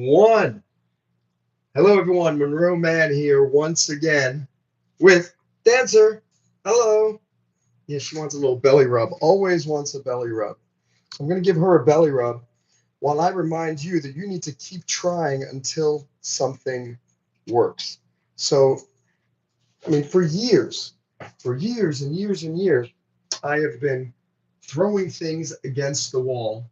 one. Hello, everyone. Monroe Mann here once again with Dancer. Hello. Yeah, she wants a little belly rub. Always wants a belly rub. So I'm going to give her a belly rub while I remind you that you need to keep trying until something works. So, for years and years and years, I have been throwing things against the wall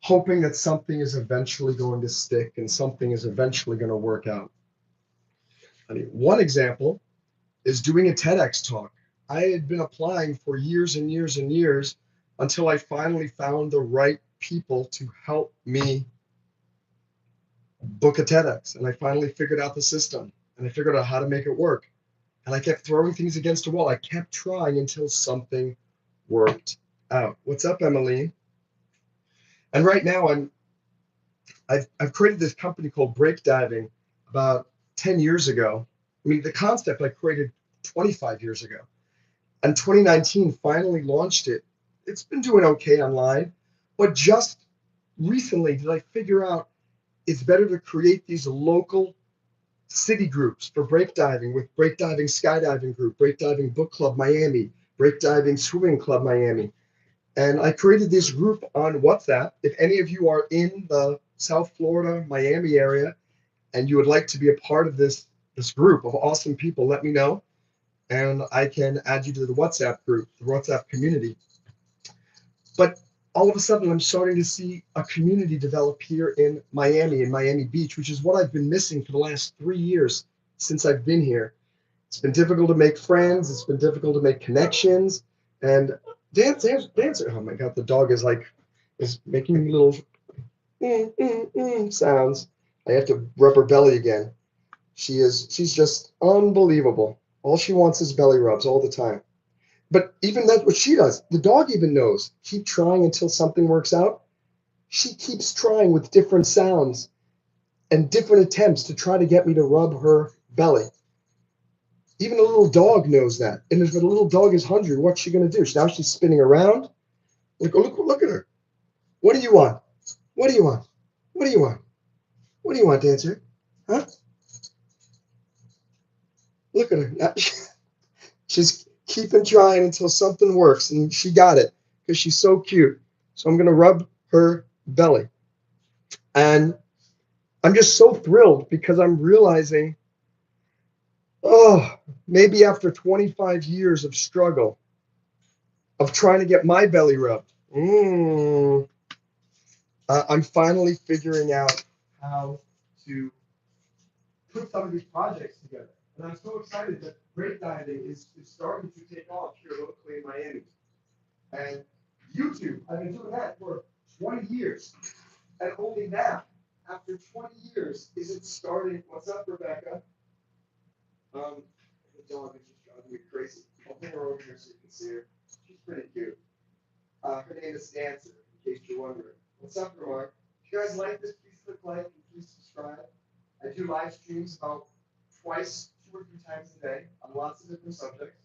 hoping that something is eventually going to stick and something is eventually going to work out. One example is doing a TEDx talk. I had been applying for years and years and years until I finally found the right people to help me book a TEDx. And I finally figured out the system and I figured out how to make it work. And I kept throwing things against the wall. I kept trying until something worked out. What's up, Emily? And right now I've created this company called Break Diving about 10 years ago. The concept I created 25 years ago. And 2019 finally launched it. It's been doing okay online, but just recently did I figure out it's better to create these local city groups for breakdiving with Breakdiving Skydiving Group, Breakdiving Book Club Miami, Breakdiving Swimming Club Miami. And I created this group on WhatsApp. If any of you are in the South Florida, Miami area, and you would like to be a part of this group of awesome people, let me know. And I can add you to the WhatsApp group, the WhatsApp community. But all of a sudden, I'm starting to see a community develop here in Miami Beach, which is what I've been missing for the last 3 years since I've been here. It's been difficult to make friends. It's been difficult to make connections. And dance. Oh my God, the dog is making little sounds. I have to rub her belly again. She's just unbelievable. All she wants is belly rubs all the time. But even that's what she does. The dog even knows. Keep trying until something works out. She keeps trying with different sounds and different attempts to try to get me to rub her belly. Even a little dog knows that. And if a little dog is hungry, what's she going to do? Now she's spinning around. Look at her. What do you want? What do you want? What do you want? What do you want, Dancer? Huh? Look at her. Now, she's keeping trying until something works, and she got it because she's so cute. So I'm going to rub her belly. And I'm just so thrilled because I'm realizing, oh, maybe after 25 years of struggle, of trying to get my belly rubbed, I'm finally figuring out how to put some of these projects together. And I'm so excited that break diving is starting to take off here locally in Miami. And YouTube, I've been doing that for 20 years. And only now, after 20 years, is it starting. What's up, Rebecca? The dog is just driving me crazy. I'll bring her over here so you can see her. She's pretty cute. Her name is Dancer, in case you're wondering. What's up, Remark? If you guys like this, please click like and please subscribe. I do live streams about twice, 2 or 3 times a day on lots of different subjects.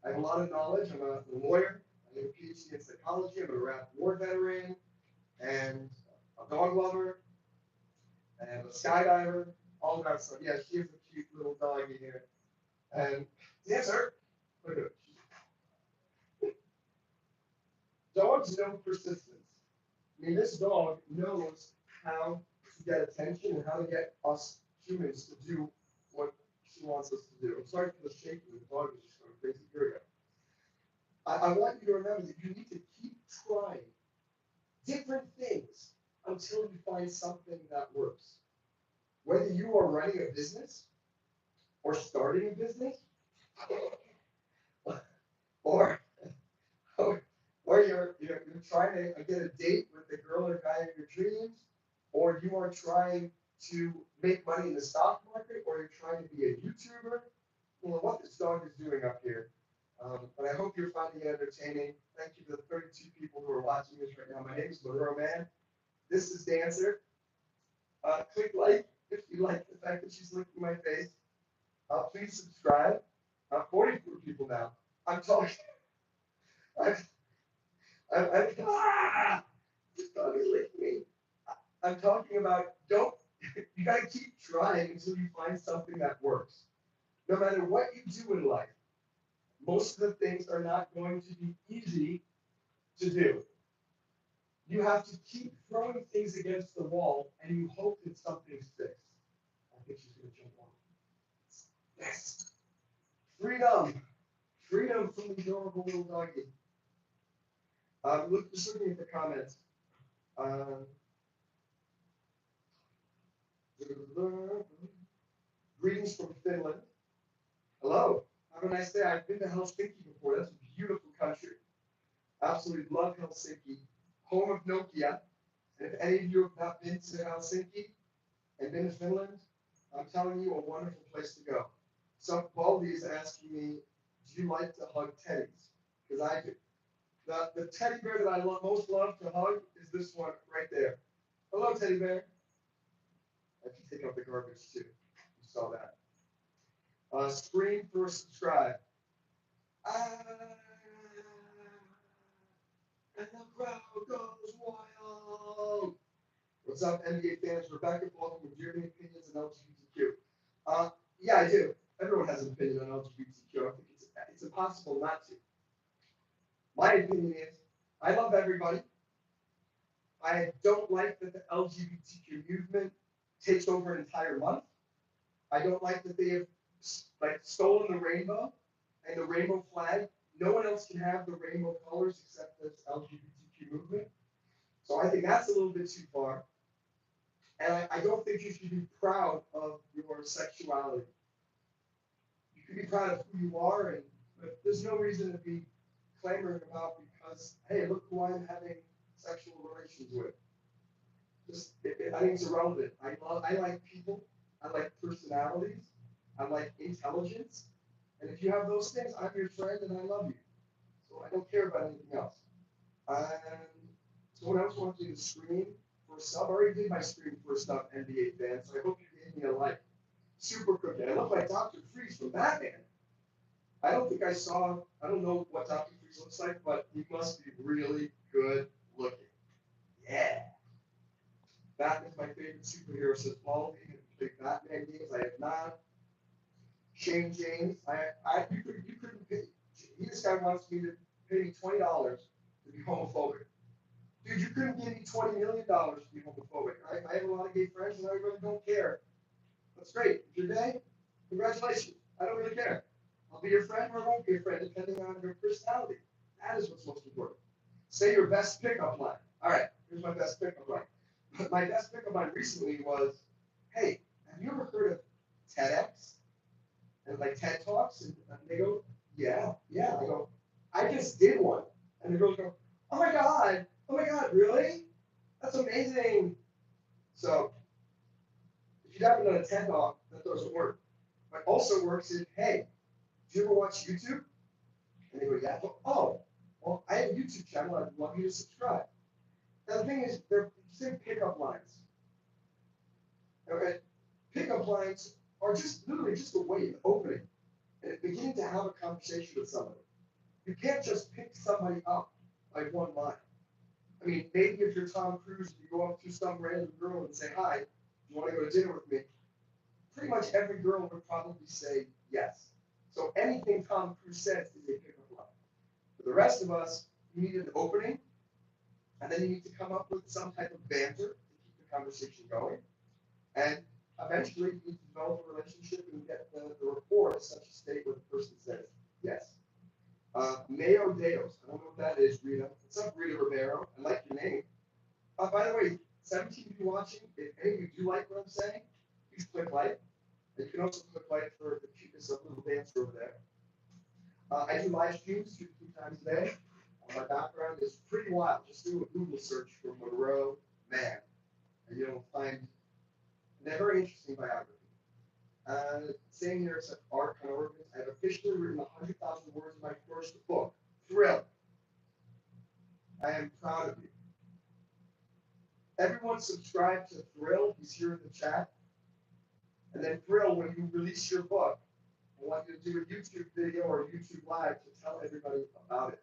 I have a lot of knowledge. I'm a lawyer. I have a PhD in psychology. I'm a Iraq war veteran and a dog lover and a skydiver, all of that stuff. Yeah, she is a cute little doggy here. And yes, sir. Look at it. Dogs know persistence. This dog knows how to get attention and how to get us humans to do what she wants us to do. I'm sorry for the shaking. The dog is just going crazy. Here we go. I want you to remember that you need to keep trying different things until you find something that works. Whether you are running a business or starting a business or or you're trying to get a date with the girl or guy of your dreams, or you are trying to make money in the stock market, or you're trying to be a YouTuber. What this dog is doing up here. But I hope you're finding it entertaining. Thank you to the 32 people who are watching this right now. My name is Monroe Mann. This is Dancer. Click like if you like the fact that she's licking my face. Please subscribe. 44 people now. I'm talking. I'm this dog is licking me. I'm talking about don't You got to keep trying until you find something that works. No matter what you do in life, most of the things are not going to be easy to do. You have to keep throwing things against the wall and you hope that something sticks. I think she's going to jump on. Yes. Freedom. Freedom from the adorable little doggy. Just looking at the comments. Um, Greetings from Finland. Hello. Have a nice day. I've been to Helsinki before. That's a beautiful country. Absolutely love Helsinki. Home of Nokia. And if any of you have not been to Helsinki and been to Finland, I'm telling you, a wonderful place to go. So Baldy is asking me, do you like to hug teddies? Because I do. The teddy bear that I most love to hug is this one right there. Hello, teddy bear. I can take out the garbage too. You saw that. Scream for subscribe. Ah, and the crowd goes wild. What's up, NBA fans? Rebecca, welcome. Do you have any opinions on LGBTQ? Yeah, I do. Everyone has an opinion on LGBTQ. I think it's impossible not to. My opinion is, I love everybody. I don't like that the LGBTQ movement takes over an entire month. I don't like that they have stolen the rainbow and the rainbow flag. No one else can have the rainbow colors except this LGBTQ movement. So I think that's a little bit too far. And I don't think you should be proud of your sexuality. You can be proud of who you are, but there's no reason to be clamoring about because, hey, look who I'm having sexual relations with. I think it's irrelevant. I like people. I like personalities. I like intelligence. And if you have those things, I'm your friend and I love you. So I don't care about anything else. And someone else wants me to scream for a sub. I already did my scream for a sub, NBA fan, so I hope you gave me a like. Super Cookie. I look like Dr. Freeze from Batman. I don't know what Dr. Freeze looks like, but he must be really good looking. Yeah. Batman's my favorite superhero, says Paul. He can play Batman games. I have not. Shane James, you couldn't pay. This guy wants me to pay me $20 to be homophobic. Dude, you couldn't give me $20 million to be homophobic. I have a lot of gay friends and I really don't care. That's great. If you're gay, congratulations. I don't really care. I'll be your friend or I won't be your friend, depending on your personality. That is what's most important. Say your best pickup line. All right, here's my best pickup line. My best pickup line recently was, hey, have you ever heard of TEDx? And like TED Talks? And they go, yeah. I go, I just did one. And the girls go, oh my God, really? That's amazing. So if you haven't done a TED Talk, that doesn't work. What also works is, hey, do you ever watch YouTube? And they go, yeah. Oh, well, I have a YouTube channel. I'd love you to subscribe. Now, the thing is, they're pickup lines. Okay? Pickup lines are just literally just a way of opening and beginning to have a conversation with somebody. You can't just pick somebody up by one line. I mean, maybe if you're Tom Cruise, you go up to some random girl and say, hi, do you want to go to dinner with me? Pretty much every girl would probably say yes. So anything Tom Cruise says is a pickup line. For the rest of us, you need an opening, and then you need to come up with some type of banter to keep the conversation going. And eventually, you need to develop a relationship and get the rapport to such a state where the person says yes. Mayo Deos. I don't know what that is, Rita. What's up, Rita Romero? I like your name. By the way, 17 of you watching, if any of you do like what I'm saying, please click like. And you can also click like for the cuteness of little dancer over there. I do live streams 2 to 3 times a day. My background is pretty wild. Just do a Google search for Monroe, Mann, and you'll find a very interesting biography. Same here, except art and organs. I have officially written 100,000 words in my first book, Thrill. I am proud of you. Everyone subscribe to Thrill. He's here in the chat. And then Thrill, when you release your book, I want you to do a YouTube video or a YouTube live to tell everybody about it.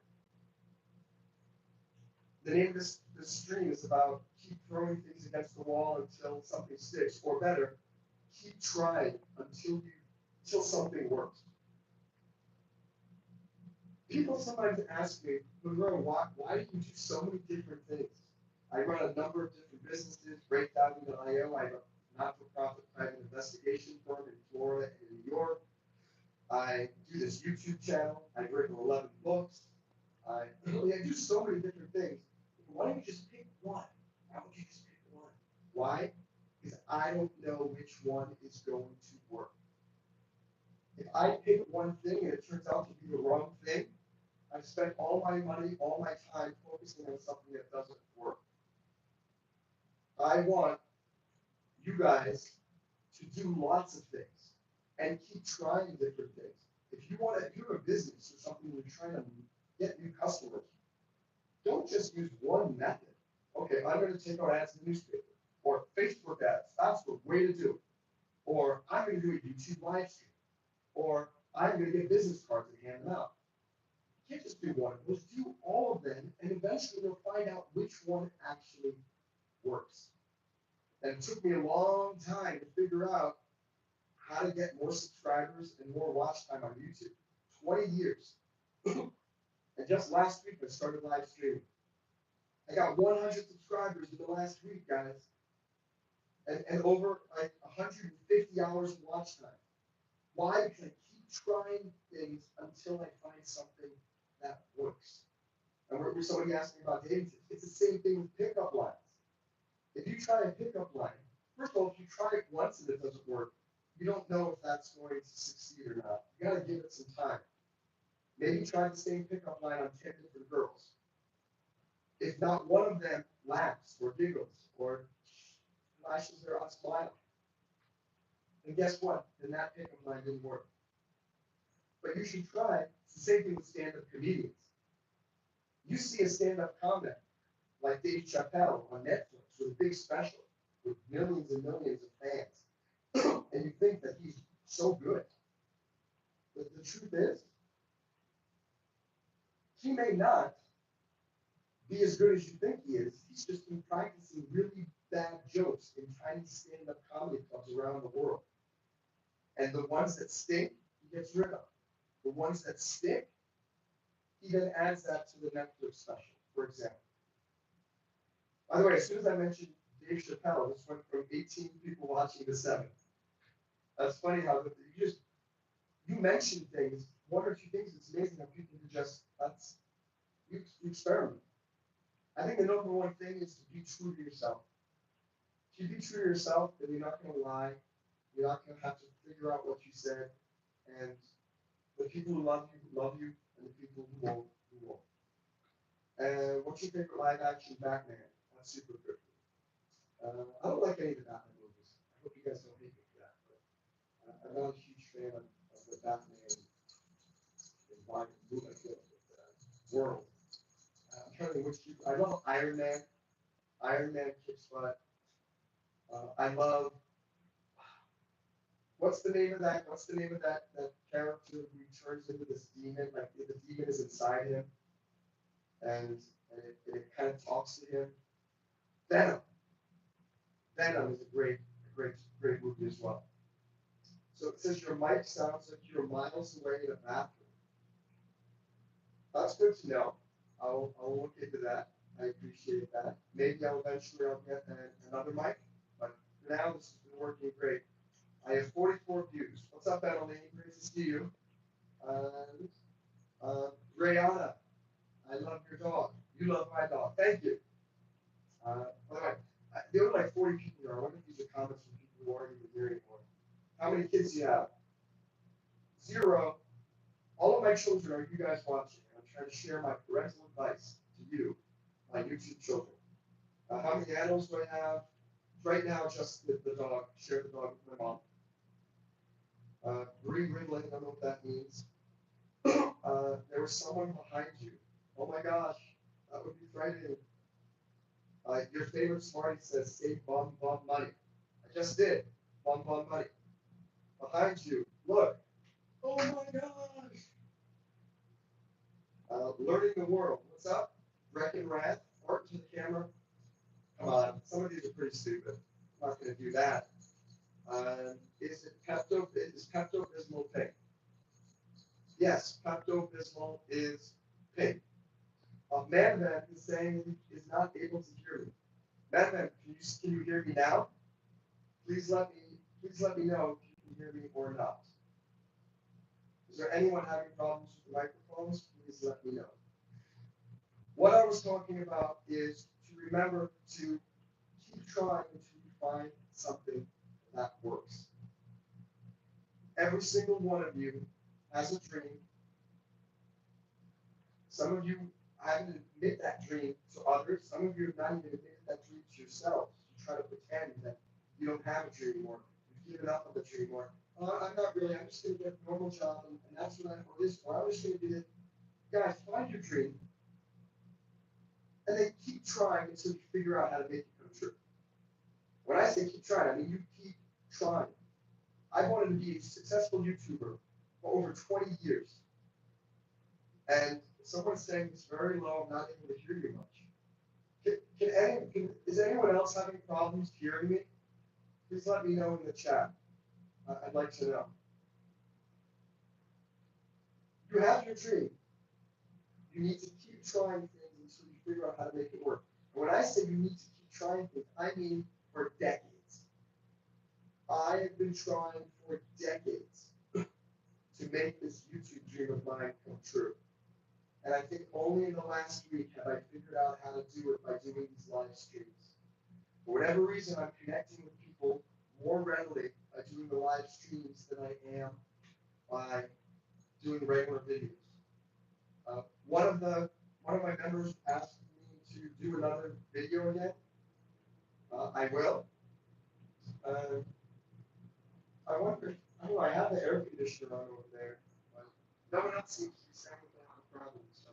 The name of this stream is about keep throwing things against the wall until something sticks, or better, keep trying until something works. People sometimes ask me, Monroe, why do you do so many different things? I run a number of different businesses, Breakdown.io. I have a not-for-profit private investigation firm in Florida and in New York. I do this YouTube channel. I've written 11 books. I do so many different things. Why don't you just pick one? Why don't you just pick one? Why? Because I don't know which one is going to work. If I pick one thing and it turns out to be the wrong thing, I've spent all my money, all my time focusing on something that doesn't work. I want you guys to do lots of things and keep trying different things. If you want to do a business or something, you're trying to get new customers, don't just use one method. Okay, I'm going to take our ads in the newspaper, or Facebook ads. That's the way to do it. Or I'm going to do a YouTube live stream, or I'm going to get business cards and hand them out. You can't just do one of those. Do all of them, and eventually you'll find out which one actually works. And it took me a long time to figure out how to get more subscribers and more watch time on YouTube. 20 years. And just last week, I started live streaming. I got 100 subscribers in the last week, guys. And over like 150 hours of watch time. Why? Because I keep trying things until I find something that works. And where somebody asked me about dating tips, it's the same thing with pickup lines. If you try a pickup line, first of all, if you try it once and it doesn't work, you don't know if that's going to succeed or not. You got to give it some time. Maybe try the same pickup line on 10 different girls. If not one of them laughs or giggles or flashes their eyes smile, and guess what? Then that pickup line didn't work. But you should try. It's the same thing with stand-up comedians. You see a stand-up comic like Dave Chappelle on Netflix with a big special with millions and millions of fans, and you think that he's so good. But the truth is, he may not be as good as you think he is. He's just been practicing really bad jokes in tiny stand-up comedy clubs around the world. And the ones that stink, he gets rid of. The ones that stick, he then adds that to the Netflix special, for example. By the way, as soon as I mentioned Dave Chappelle, this went from 18 people watching to 7. That's funny how you mention things, one or two things, it's amazing how people can just, you experiment. I think the number one thing is to be true to yourself. If you be true to yourself, then you're not going to lie. You're not going to have to figure out what you said. And the people who love you, and the people who won't, won't. And what's your favorite live action Batman? That's super good. I don't like any of the Batman movies. I hope you guys don't hate me for that. But I'm not a huge fan of the Batman world. I'm trying to think which I love Iron Man. Iron Man kicks butt. I love. What's the name of that? That character who turns into this demon? Like the demon is inside him, and it kind of talks to him. Venom. Venom is a great movie as well. So it says your mic sounds like you're miles away in a bathroom. That's good to know. I'll look into that. I appreciate that. Maybe I'll get another mic, but for now this has been working great. I have 44 views. What's up, Emily? Great to see you. Brianna, I love your dog. You love my dog. Thank you. By the way, there were like 40 people here. I wonder if these are comments from people who aren't even here anymore. How many kids do you have? 0. All of my children are you guys watching. I'm trying to share my parental advice to you, my YouTube children. How many animals do I have? Right now, just the dog. Share the dog with my mom. Green Ridley, I don't know what that means. There was someone behind you. Oh my gosh, that would be frightening. Your favorite Smarty says, save bum money. I just did. Bum money. Behind you, look. Oh my gosh. Learning the world. What's up? Wreck and Wrath. Art to the camera. Come on, some of these are pretty stupid. I'm not going to do that. Is Pepto-Bismol pink? Yes, Pepto-Bismol is pink. Mann is saying he is not able to hear me. Mann, can you hear me now? Please let me know if you can hear me or not. Is there anyone having problems with the microphones? Please let me know. What I was talking about is to remember to keep trying until you find something that works. Every single one of you has a dream. Some of you haven't admitted that dream to others. Some of you have not even admitted that dream to yourselves. You try to pretend that you don't have a dream anymore. You've given up on the dream anymore. I'm not really. I'm just going to get a normal job, and that's what I'm just going to do it. Guys, find your dream, and then keep trying until you figure out how to make it come true. When I say keep trying, I mean you keep trying. I wanted to be a successful YouTuber for over 20 years. And someone's saying it's very low, I'm not able to hear you much. Is anyone else having problems hearing me? Please let me know in the chat. I'd like to know. You have your dream. You need to keep trying things until you figure out how to make it work. And when I say you need to keep trying things, I mean for decades. I have been trying for decades to make this YouTube dream of mine come true. And I think only in the last week have I figured out how to do it by doing these live streams. For whatever reason, I'm connecting with people more readily by doing the live streams than I am by doing regular videos. One of my members asked me to do another video again. I will. I wonder. I don't know. I have the air conditioner on over there, but no one else seems to be saying they have a problem. So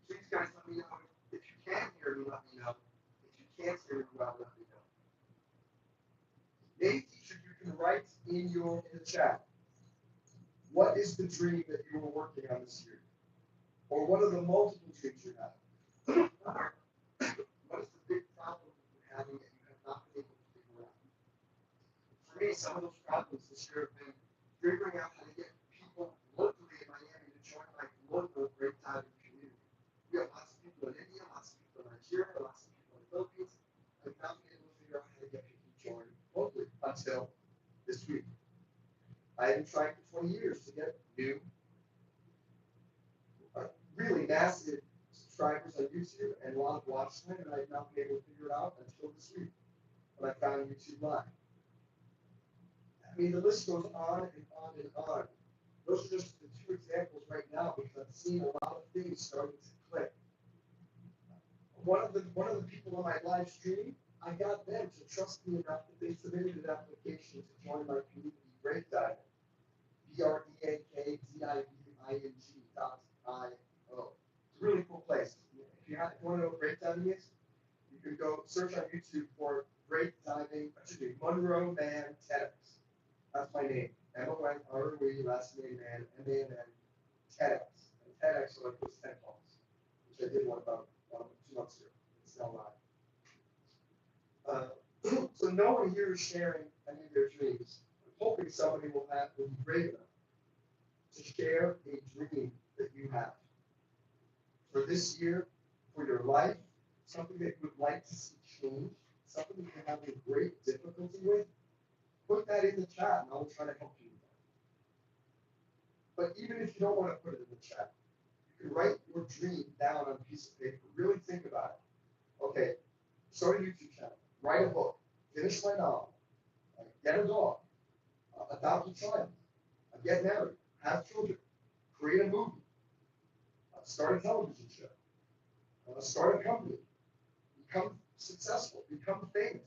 please, guys, let me know if you can hear me. Let me know. If you can't hear me well, let me know. Maybe teacher, you can write in the chat. What is the dream that you were working on this year? Or what are the multiple dreams you have? What is the big problem that you're having that you have not been able to figure out? For me, some of those problems this year have been figuring out how to get people locally in Miami to join my local break diving community. We have lots of people in India, lots of people in Nigeria, lots of people in the Philippines. I've not been able to figure out how to get people to join locally until this week. I have been trying for 20 years to get new, really massive subscribers on YouTube and a lot of watch time, and I have not been able to figure it out until this week when I found YouTube Live. I mean, the list goes on and on and on. Those are just the two examples right now because I'm seeing a lot of things starting to click. One of the people on my live stream, I got them to trust me enough that they submitted an application to join my community break diving. BREAKDIVING.io. It's a really cool place. If you want to know what break diving is, you can go search on YouTube for break diving, Monroe Mann TEDx. That's my name. MONROE, last name Mann, MANN, TEDx. And TEDx are like those TED Talks, which I did one about 2 months ago. It's now live. So no one here is sharing any of their dreams. I'm hoping somebody will be brave enough to share a dream that you have for this year, for your life, something that you would like to see change, something that you're having great difficulty with. Put that in the chat and I'll try to help you with that. But even if you don't want to put it in the chat, you can write your dream down on a piece of paper. Really think about it. Okay, start a YouTube channel, write a book, finish my novel, get a dog, adopt a child, get married, have children, create a movie, start a television show, start a company, become successful, become famous.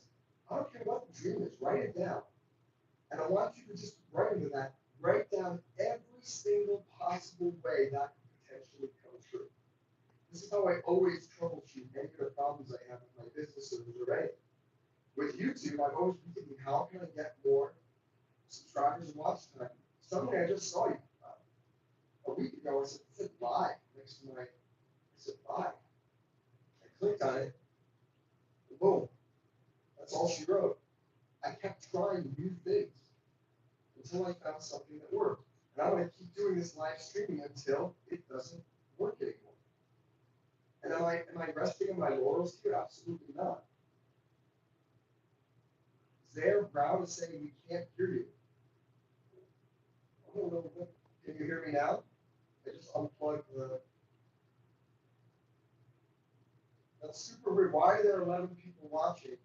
I don't care what the dream is, write it down. And I want you to just write into that, write down every single possible way that could potentially come true. This is how I always troubleshoot any of the problems I have with my businesses already. With YouTube, I've always been thinking, how can I get more subscribers and watch time? Suddenly I just saw you. A week ago, it said live next to I said live. I clicked on it. boom. That's all she wrote. I kept trying new things until I found something that worked. And I'm going to keep doing this live streaming until it doesn't work anymore. And am I resting on my laurels here? Absolutely not. Zaire Brown is saying we can't hear you. I don't know. Can you hear me now? I just unplugged the. That's super weird. Why are there 11 people watching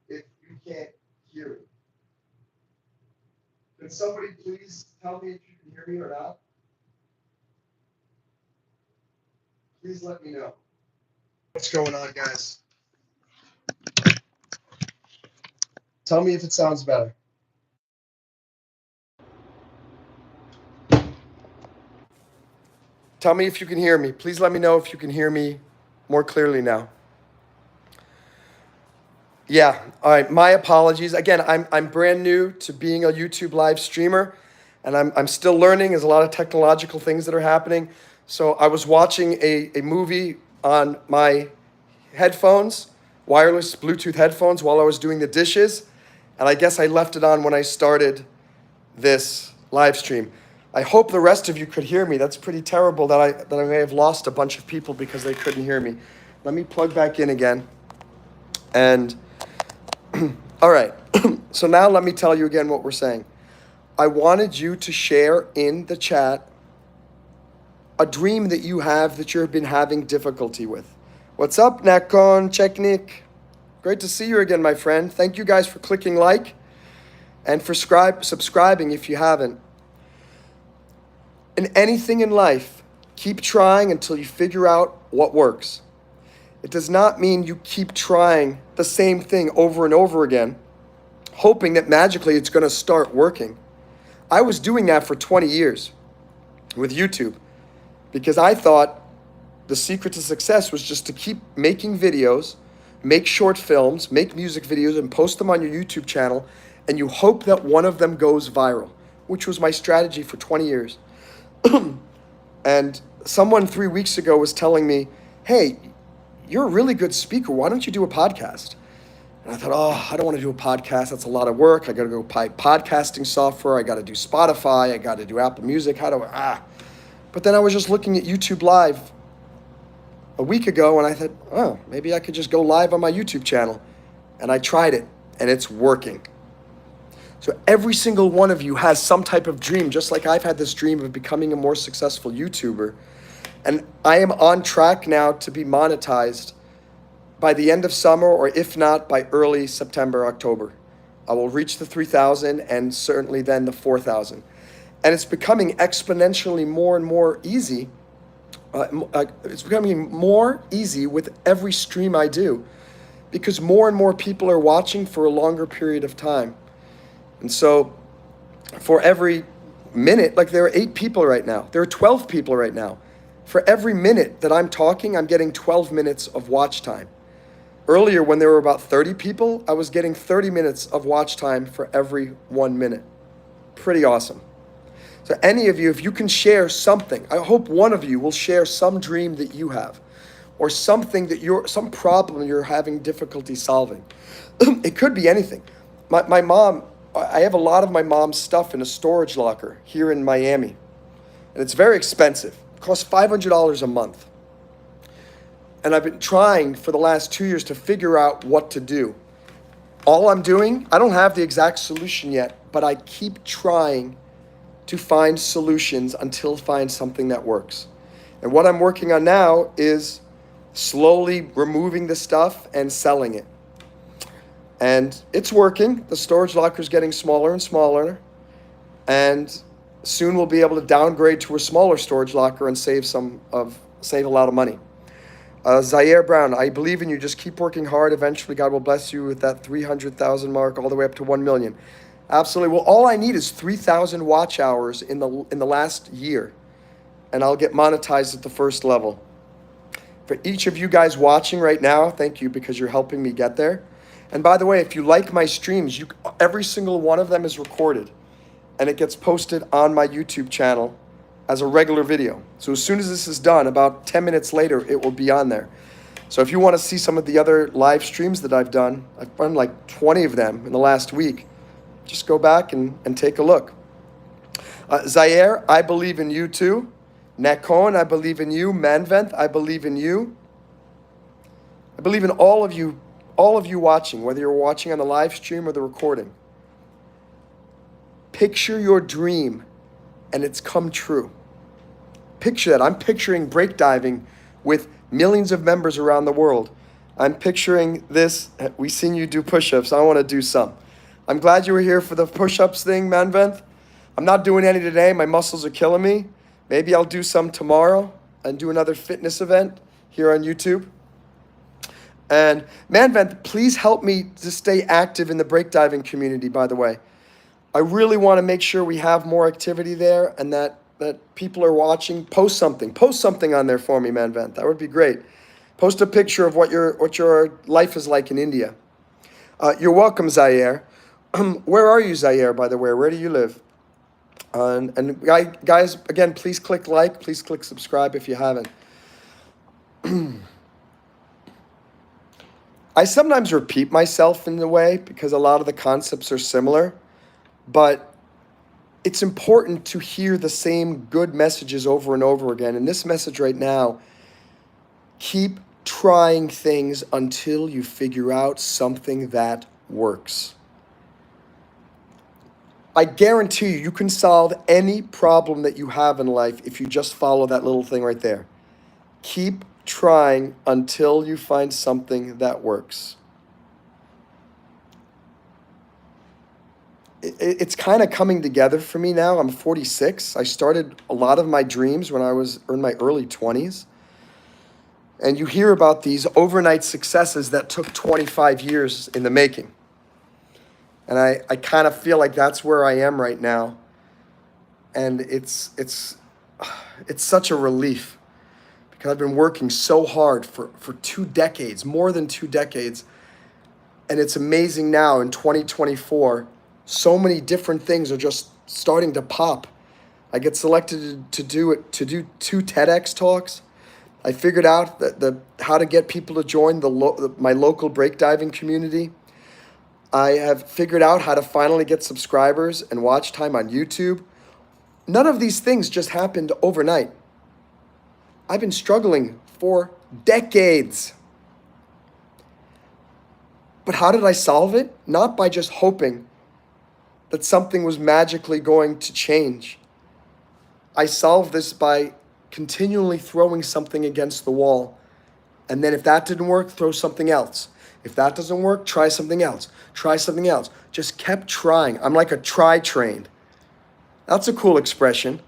if you can't hear me? Can somebody please tell me if you can hear me or not? Please let me know. What's going on, guys? Tell me if it sounds better. Tell me if you can hear me. Please let me know if you can hear me more clearly now. Yeah, all right, my apologies. Again, I'm brand new to being a YouTube live streamer, and I'm still learning. There's a lot of technological things that are happening. So I was watching a movie on my headphones, wireless Bluetooth headphones, while I was doing the dishes, and I guess I left it on when I started this live stream. I hope the rest of you could hear me. That's pretty terrible that I may have lost a bunch of people because they couldn't hear me. Let me plug back in again. And all right, so now let me tell you again what we're saying. I wanted you to share in the chat a dream that you have that you've been having difficulty with. What's up, Nakon Cheknik? Great to see you again, my friend. Thank you guys for clicking like and for subscribing if you haven't. In anything in life, keep trying until you figure out what works. It does not mean you keep trying the same thing over and over again, hoping that magically it's going to start working. I was doing that for 20 years with YouTube because I thought the secret to success was just to keep making videos, make short films, make music videos, and post them on your YouTube channel, and you hope that one of them goes viral, which was my strategy for 20 years. And someone 3 weeks ago was telling me, hey, you're a really good speaker. Why don't you do a podcast? And I thought, oh, I don't want to do a podcast. That's a lot of work. I got to go buy podcasting software. I got to do Spotify. I got to do Apple Music. But then I was just looking at YouTube Live a week ago, and I thought, oh, maybe I could just go live on my YouTube channel. And I tried it, and it's working. So every single one of you has some type of dream, just like I've had this dream of becoming a more successful YouTuber. And I am on track now to be monetized by the end of summer, or if not, by early September, October. I will reach the 3,000 and certainly then the 4,000. And it's becoming exponentially more and more easy. It's becoming more easy with every stream I do because more and more people are watching for a longer period of time. And so for every minute, like there are 8 people right now, there are 12 people right now. For every minute that I'm talking, I'm getting 12 minutes of watch time. Earlier, when there were about 30 people, I was getting 30 minutes of watch time for every 1 minute. Pretty awesome. So any of you, if you can share something, I hope one of you will share some dream that you have or something that some problem you're having difficulty solving. It could be anything. My mom, I have a lot of my mom's stuff in a storage locker here in Miami, and it's very expensive. It costs $500 a month. And I've been trying for the last 2 years to figure out what to do. All I'm doing, I don't have the exact solution yet, but I keep trying to find solutions until I find something that works. And what I'm working on now is slowly removing the stuff and selling it. And it's working. The storage locker is getting smaller and smaller. And soon we'll be able to downgrade to a smaller storage locker and save a lot of money. Zaire Brown, I believe in you. Just keep working hard. Eventually, God will bless you with that 300,000 mark all the way up to 1 million. Absolutely. Well, all I need is 3,000 watch hours in the last year, and I'll get monetized at the first level. For each of you guys watching right now, thank you because you're helping me get there. And by the way, if you like my streams, every single one of them is recorded, and it gets posted on my YouTube channel as a regular video. So as soon as this is done, about 10 minutes later, it will be on there. So if you want to see some of the other live streams that I've done like 20 of them in the last week. Just go back and take a look. Zaire, I believe in you too. Nakon, I believe in you. Manvent, I believe in you. I believe in all of you watching, whether you're watching on the live stream or the recording. Picture your dream and it's come true. Picture that. I'm picturing breakdiving with millions of members around the world. I'm picturing this. We've seen you do push-ups. I want to do some. I'm glad you were here for the push-ups thing, Manvent. I'm not doing any today. My muscles are killing me. Maybe I'll do some tomorrow and do another fitness event here on YouTube. And Manvent, please help me to stay active in the breakdiving community, by the way. I really want to make sure we have more activity there and that people are watching. Post something on there for me, Manvent. That would be great. Post a picture of what your life is like in India. You're welcome, Zaire. Where are you, Zaire, by the way? Where do you live? And guys, again, please click like, please click subscribe if you haven't. I sometimes repeat myself in a way because a lot of the concepts are similar, but it's important to hear the same good messages over and over again. And this message right now, keep trying things until you figure out something that works. I guarantee you can solve any problem that you have in life if you just follow that little thing right there. Keep trying until you find something that works. It's kind of coming together for me now. I'm 46. I started a lot of my dreams when I was in my early 20s. And you hear about these overnight successes that took 25 years in the making. And I kind of feel like that's where I am right now. And it's such a relief because I've been working so hard for 2 decades, more than 2 decades. And it's amazing now in 2024, so many different things are just starting to pop. I get selected to do 2 TEDx talks. I figured out how to get people to join my local breakdiving community. I have figured out how to finally get subscribers and watch time on YouTube. None of these things just happened overnight. I've been struggling for decades. But how did I solve it? Not by just hoping that something was magically going to change. I solved this by continually throwing something against the wall. And then if that didn't work, throw something else. If that doesn't work, try something else. Try something else. Just kept trying. I'm like a try train. That's a cool expression.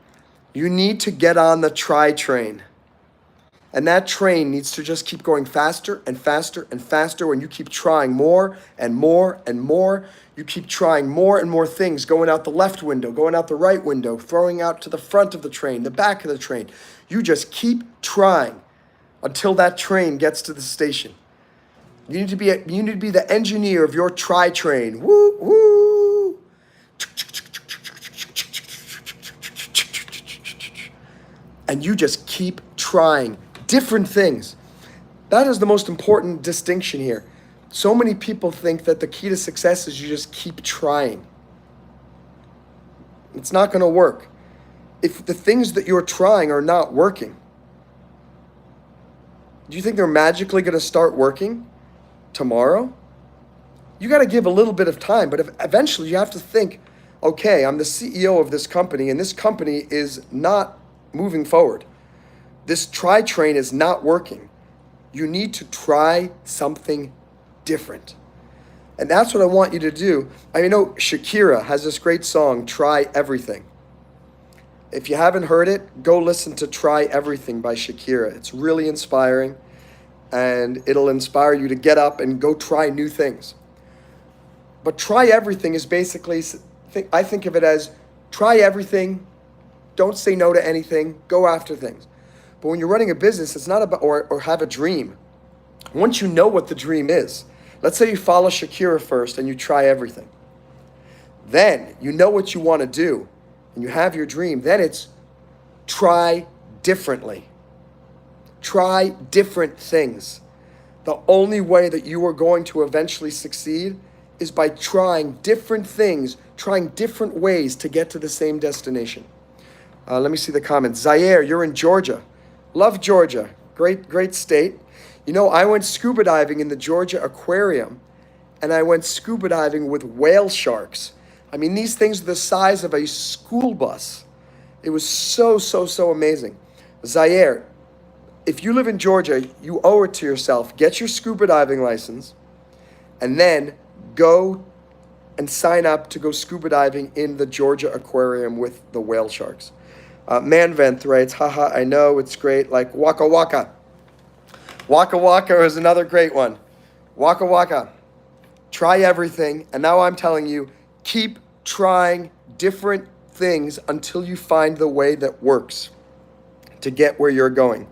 You need to get on the try train. And that train needs to just keep going faster and faster and faster when you keep trying more and more and more. You keep trying more and more things, going out the left window, going out the right window, throwing out to the front of the train, the back of the train. You just keep trying until that train gets to the station. You need to be the engineer of your try train. Woo, woo. And you just keep trying different things. That is the most important distinction here. So many people think that the key to success is you just keep trying. It's not going to work. If the things that you're trying are not working, do you think they're magically going to start working tomorrow? You got to give a little bit of time, but eventually you have to think, okay, I'm the CEO of this company, and this company is not moving forward. This try train is not working. You need to try something different. And that's what I want you to do. I know Shakira has this great song, Try Everything. If you haven't heard it, go listen to Try Everything by Shakira. It's really inspiring, and it'll inspire you to get up and go try new things. But try everything is basically, I think of it as try everything, don't say no to anything, go after things. But when you're running a business, it's not about, or have a dream. Once you know what the dream is, let's say you follow Shakira first and you try everything. Then you know what you want to do and you have your dream. Then it's try differently. Try different things. The only way that you are going to eventually succeed is by trying different things, trying different ways to get to the same destination. Let me see the comments. Zaire, you're in Georgia. Love Georgia. Great, great state. You know, I went scuba diving in the Georgia aquarium, and I went scuba diving with whale sharks. I mean, these things are the size of a school bus. It was so amazing. Zaire, if you live in Georgia, you owe it to yourself. Get your scuba diving license, and then go and sign up to go scuba diving in the Georgia aquarium with the whale sharks. Manvent writes, haha, I know, it's great, like Waka Waka. Waka Waka is another great one. Waka Waka. Try everything, and now I'm telling you, keep trying different things until you find the way that works to get where you're going.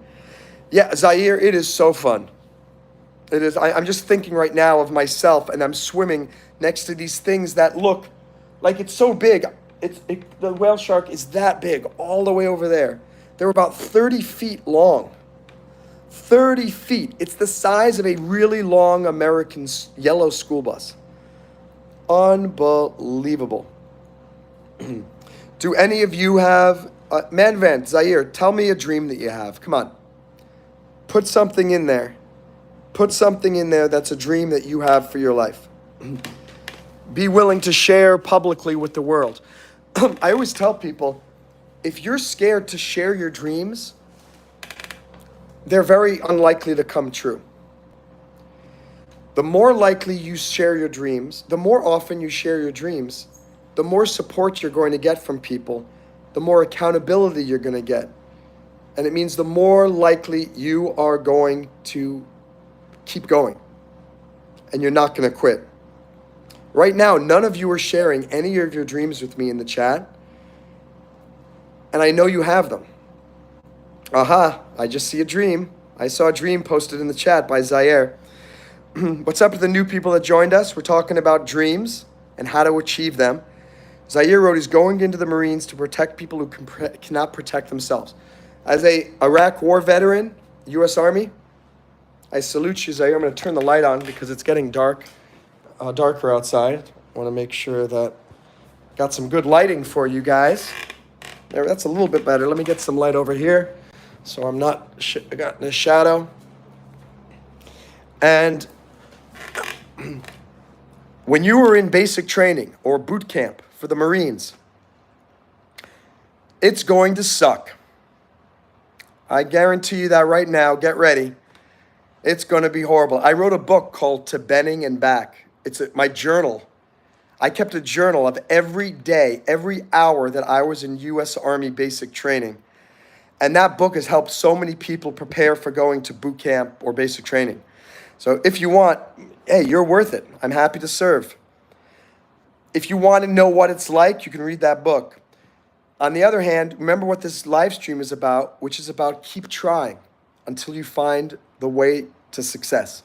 Yeah, Zaire, it is so fun. It is. I'm just thinking right now of myself, and I'm swimming next to these things that look like it's so big. The whale shark is that big, all the way over there. They're about 30 feet long. 30 feet. It's the size of a really long American yellow school bus. Unbelievable. Do any of you have, Manvant, Zaire, tell me a dream that you have. Come on. Put something in there. Put something in there that's a dream that you have for your life. Be willing to share publicly with the world. I always tell people, if you're scared to share your dreams, they're very unlikely to come true. The more likely you share your dreams, the more often you share your dreams, the more support you're going to get from people, the more accountability you're going to get. And it means the more likely you are going to keep going and you're not going to quit. Right now, none of you are sharing any of your dreams with me in the chat. And I know you have them. Aha, I just see a dream. I saw a dream posted in the chat by Zaire. What's up to the new people that joined us? We're talking about dreams and how to achieve them. Zaire wrote he's going into the Marines to protect people who cannot protect themselves. As a Iraq war veteran, U.S. Army, I salute you, Zaire. I'm going to turn the light on because it's getting darker outside. I want to make sure that got some good lighting for you guys. There, that's a little bit better. Let me get some light over here so I'm not got in the shadow. And when you were in basic training or boot camp for the Marines, it's going to suck. I guarantee you that right now. Get ready. It's going to be horrible. I wrote a book called To Benning and Back. It's my journal. I kept a journal of every day, every hour that I was in U.S. Army basic training. And that book has helped so many people prepare for going to boot camp or basic training. So if you want, hey, you're worth it. I'm happy to serve. If you want to know what it's like, you can read that book. On the other hand, remember what this live stream is about, which is about keep trying until you find the way to success.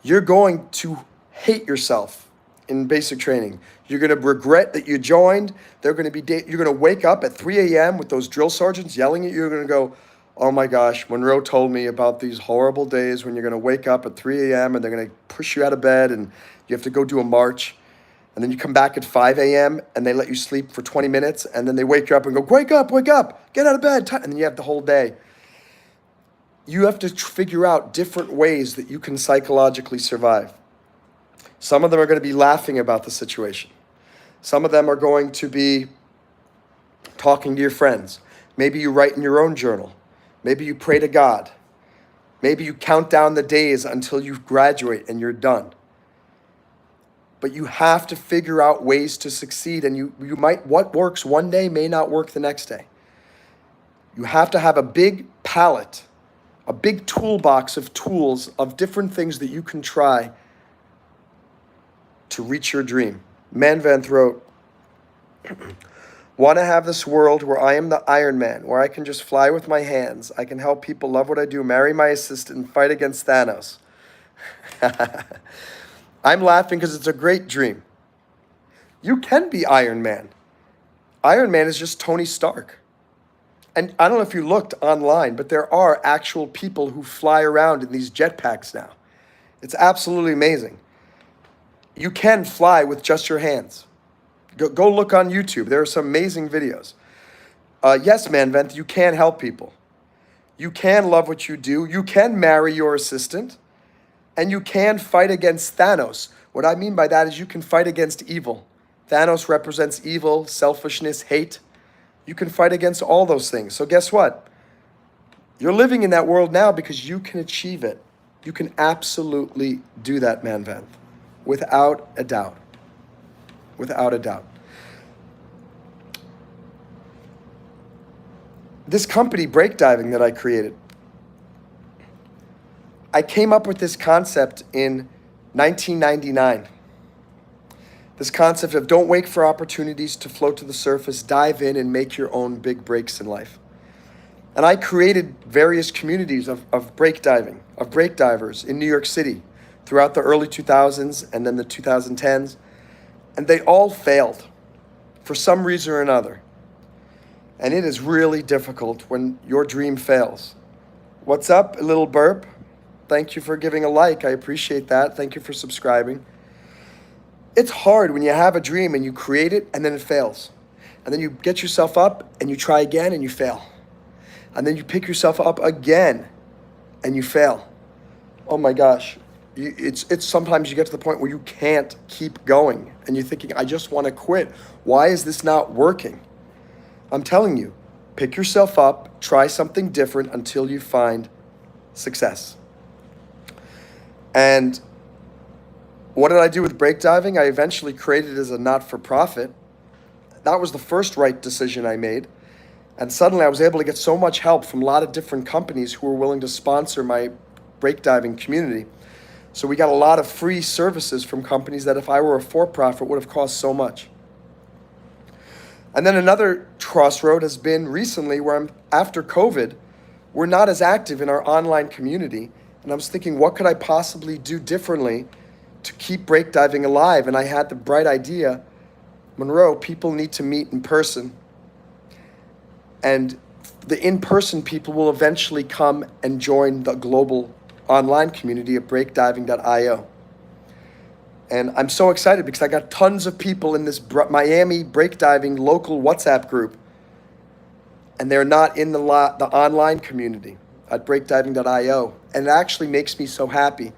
You're going to hate yourself in basic training. You're going to regret that you joined. You're going to wake up at 3 a.m. with those drill sergeants yelling at you. You're going to go, oh my gosh, Monroe told me about these horrible days when you're going to wake up at 3 a.m. and they're going to push you out of bed and you have to go do a march. And then you come back at 5 a.m. and they let you sleep for 20 minutes and then they wake you up and go, wake up, get out of bed. And then you have the whole day. You have to figure out different ways that you can psychologically survive. Some of them are going to be laughing about the situation. Some of them are going to be talking to your friends. Maybe you write in your own journal. Maybe you pray to God. Maybe you count down the days until you graduate and you're done. But you have to figure out ways to succeed, and you might, what works one day may not work the next day. You have to have a big palette, a big toolbox of tools of different things that you can try to reach your dream. Manvant wrote, want to have this world where I am the Iron Man, where I can just fly with my hands. I can help people love what I do, marry my assistant, and fight against Thanos. I'm laughing because it's a great dream. You can be Iron Man. Iron Man is just Tony Stark. And I don't know if you looked online, but there are actual people who fly around in these jetpacks now. It's absolutely amazing. You can fly with just your hands. Go look on YouTube. There are some amazing videos. Yes, Manvent, you can help people. You can love what you do. You can marry your assistant. And you can fight against Thanos. What I mean by that is you can fight against evil. Thanos represents evil, selfishness, hate. You can fight against all those things. So guess what? You're living in that world now because you can achieve it. You can absolutely do that, Manvent. Without a doubt. Without a doubt. This company, Breakdiving, that I created, I came up with this concept in 1999. This concept of don't wait for opportunities to float to the surface, dive in and make your own big breaks in life. And I created various communities of breakdiving, of breakdivers in New York City throughout the early 2000s and then the 2010s. And they all failed for some reason or another. And it is really difficult when your dream fails. What's up, a little burp? Thank you for giving a like. I appreciate that. Thank you for subscribing. It's hard when you have a dream and you create it and then it fails. And then you get yourself up and you try again and you fail. And then you pick yourself up again and you fail. Oh my gosh. It's sometimes you get to the point where you can't keep going and you're thinking, I just want to quit. Why is this not working? I'm telling you, pick yourself up, try something different until you find success. And what did I do with breakdiving? I eventually created it as a not-for-profit. That was the first right decision I made. And suddenly I was able to get so much help from a lot of different companies who were willing to sponsor my breakdiving community. So we got a lot of free services from companies that if I were a for-profit would have cost so much. And then another crossroad has been recently where after COVID, we're not as active in our online community. And I was thinking, what could I possibly do differently to keep breakdiving alive? And I had the bright idea, Monroe, people need to meet in person. And the in-person people will eventually come and join the global online community at breakdiving.io. And I'm so excited because I got tons of people in this Miami breakdiving local WhatsApp group. And they're not in the online community at breakdiving.io. And it actually makes me so happy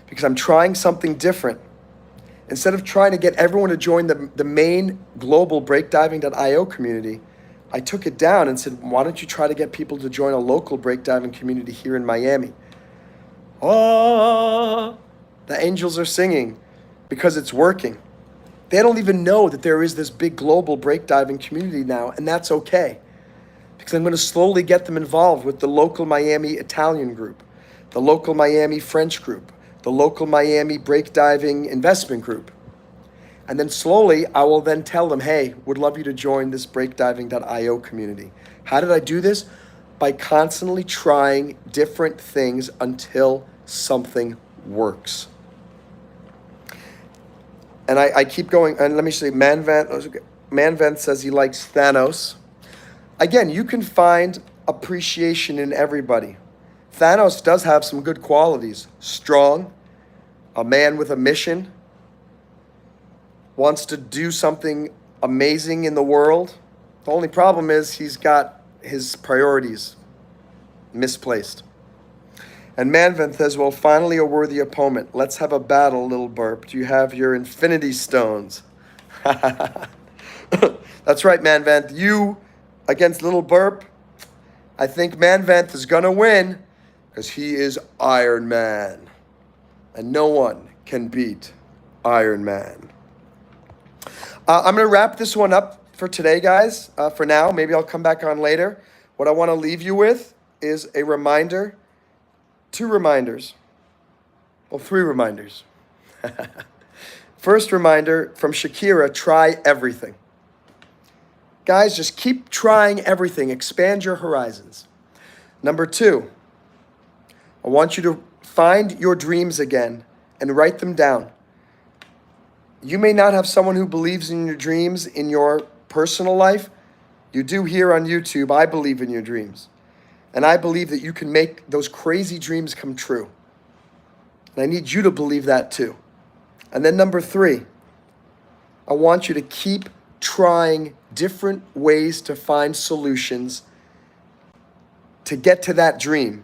because I'm trying something different. Instead of trying to get everyone to join the main global breakdiving.io community, I took it down and said, why don't you try to get people to join a local breakdiving community here in Miami? Oh, the angels are singing because it's working. They don't even know that there is this big global breakdiving community now, and that's okay. Because I'm going to slowly get them involved with the local Miami Italian group, the local Miami French group, the local Miami breakdiving investment group. And then slowly, I will then tell them, hey, would love you to join this breakdiving.io community. How did I do this? By constantly trying different things until something works. And I keep going, and let me say, Manvent says he likes Thanos. Again, you can find appreciation in everybody. Thanos does have some good qualities. Strong, a man with a mission, wants to do something amazing in the world. The only problem is he's got his priorities misplaced. And Manvent says, well, finally a worthy opponent. Let's have a battle, little burp. Do you have your infinity stones? That's right, Manvent. You against little burp. I think Manvent is going to win because he is Iron Man. And no one can beat Iron Man. I'm going to wrap this one up for today, guys. For now, maybe I'll come back on later. What I want to leave you with is a reminder, 2 reminders, well, 3 reminders. First reminder from Shakira, try everything. Guys, just keep trying everything. Expand your horizons. Number 2, I want you to find your dreams again and write them down. You may not have someone who believes in your dreams in your personal life. You do here on YouTube. I believe in your dreams. And I believe that you can make those crazy dreams come true. And I need you to believe that too. And then number 3, I want you to keep trying different ways to find solutions to get to that dream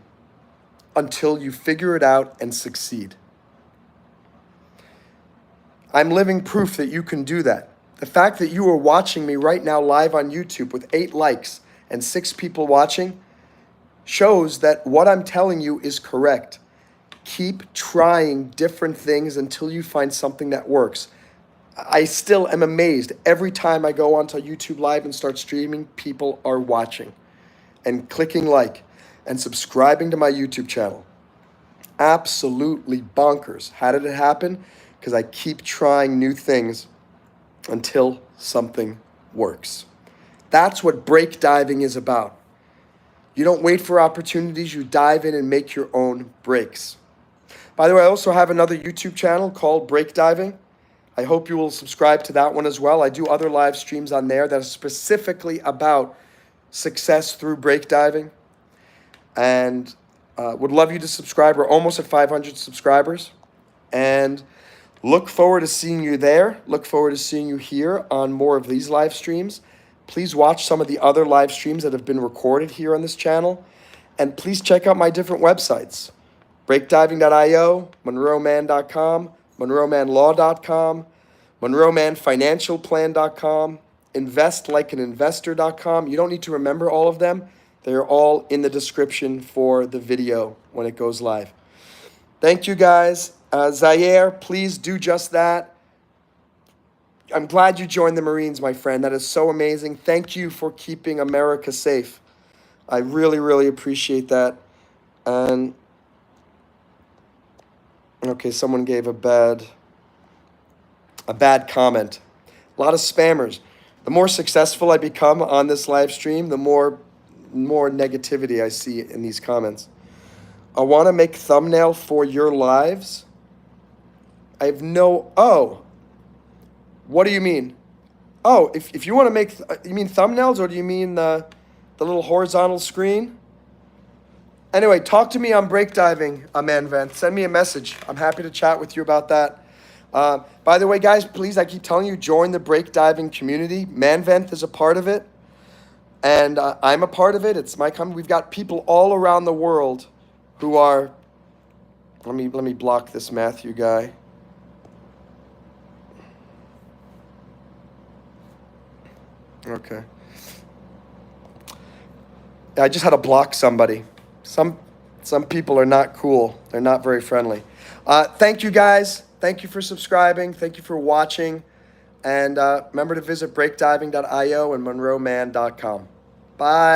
until you figure it out and succeed. I'm living proof that you can do that. The fact that you are watching me right now live on YouTube with 8 likes and 6 people watching shows that what I'm telling you is correct. Keep trying different things until you find something that works. I still am amazed every time I go onto YouTube Live and start streaming, people are watching and clicking like and subscribing to my YouTube channel. Absolutely bonkers. How did it happen? Because I keep trying new things until something works. That's what break diving is about. You don't wait for opportunities, you dive in and make your own breaks. By the way, I also have another YouTube channel called Break Diving. I hope you will subscribe to that one as well. I do other live streams on there that are specifically about success through break diving. And would love you to subscribe. We're almost at 500 subscribers. And look forward to seeing you there. Look forward to seeing you here on more of these live streams. Please watch some of the other live streams that have been recorded here on this channel. And please check out my different websites. Breakdiving.io, MonroeMann.com, MonroeMannLaw.com, MonroeMannFinancialPlan.com, InvestLikeAnInvestor.com. You don't need to remember all of them. They're all in the description for the video when it goes live. Thank you guys. Zaire, please do just that. I'm glad you joined the Marines, my friend. That is so amazing. Thank you for keeping America safe. I really, really appreciate that. And okay, someone gave a bad comment. A lot of spammers. The more successful I become on this live stream, the more negativity I see in these comments. I want to make thumbnail for your lives. I have no, oh, what do you mean? Oh, if you want to make, you mean thumbnails, or do you mean the little horizontal screen? Anyway, talk to me on break diving, Mann. Send me a message. I'm happy to chat with you about that. By the way, guys, please, I keep telling you, join the break diving community. Mann is a part of it, and I'm a part of it. It's my company. We've got people all around the world who are, let me block this Matthew guy. Okay. I just had to block somebody. Some people are not cool. They're not very friendly. Thank you guys. Thank you for subscribing. Thank you for watching. And remember to visit breakdiving.io and monroemann.com. Bye.